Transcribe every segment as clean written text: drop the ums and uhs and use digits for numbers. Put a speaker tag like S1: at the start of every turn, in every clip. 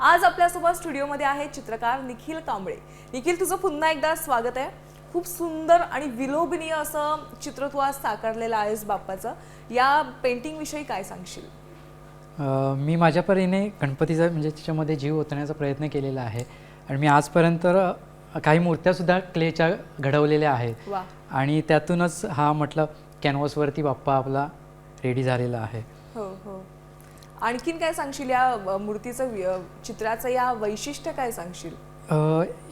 S1: आज आपल्यासोबत स्टुडिओमध्ये आहे चित्रकार निखिल कांबळे। निखिल, तुझं पुन्हा एकदा स्वागत आहे। खूप सुंदर आणि विलोभनीय असं चित्र तू आज साकारलेलं आहेस बाप्पाचं। या पेंटिंग विषयी काय सांगशील?
S2: मी माझ्या परीने गणपतीचा म्हणजे त्याच्यामध्ये जीव ओतण्याचा प्रयत्न केलेला आहे आणि मी आजपर्यंत काही मूर्त्या सुद्धा क्लेच्या घडवलेल्या आहेत आणि त्यातूनच हा म्हटलं कॅनव्हासवरती बाप्पा आपला रेडी झालेला आहे।
S1: हो हो, आणखीन काय सांगशील या मूर्तीचं चित्राचं या वैशिष्ट्य काय सांगशील?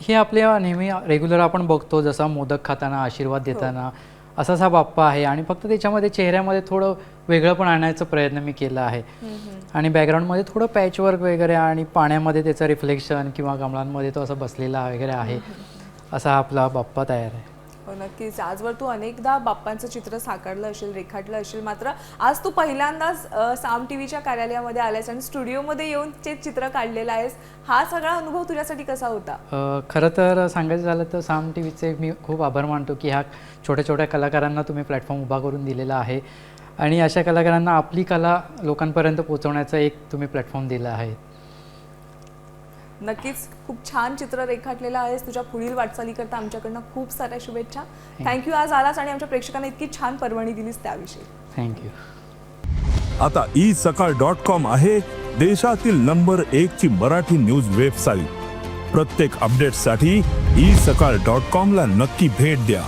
S2: हे आपल्या नेहमी रेग्युलर आपण बघतो जसा मोदक खाताना आशीर्वाद देताना असाच हा बाप्पा आहे आणि फक्त त्याच्यामध्ये चेहऱ्यामध्ये थोडं वेगळं पण आणण्याचा प्रयत्न मी केला आहे आणि बॅकग्राऊंडमध्ये थोडं पॅचवर्क वगैरे आणि पाण्यामध्ये त्याचं रिफ्लेक्शन किंवा कमळांमध्ये तो असा बसलेला वगैरे आहे, असा आपला बाप्पा तयार आहे।
S1: हो नक्कीच, आजवर तू अनेकदा बाप्पांचं चित्र साकारलं असेल, रेखाटलं असेल, मात्र आज तू पहिल्यांदाच साम टीव्हीच्या कार्यालयामध्ये आलायस आणि स्टुडिओमध्ये येऊन ते चित्र काढलेलं आहेस। हा सगळा अनुभव तुझ्यासाठी कसा होता?
S2: खरं तर सांगायचं झालं तर साम टीव्हीचे मी खूप आभार मानतो की ह्या छोट्या छोट्या कलाकारांना तुम्ही प्लॅटफॉर्म उभा करून दिलेला आहे आणि अशा कलाकारांना आपली कला लोकांपर्यंत पोहोचवण्याचा एक तुम्ही प्लॅटफॉर्म दिला आहे।
S1: नक्कीच, खूप छान चित्र रेखाटलेलं आहेस। तुझ्या पुढील वाटचालीकरता आमच्याकडनं खूप साऱ्या शुभेच्छा। थँक्यू, आज आलास आणि आमच्या प्रेक्षकांना इतकी छान पर्वणी दिलीस त्याविषयी
S2: थँक्यू।
S3: आता isakal.com आहे देशातील नंबर 1 ची मराठी न्यूज वेबसाईट। प्रत्येक अपडेटसाठी isakal.com ला नक्की भेट द्या।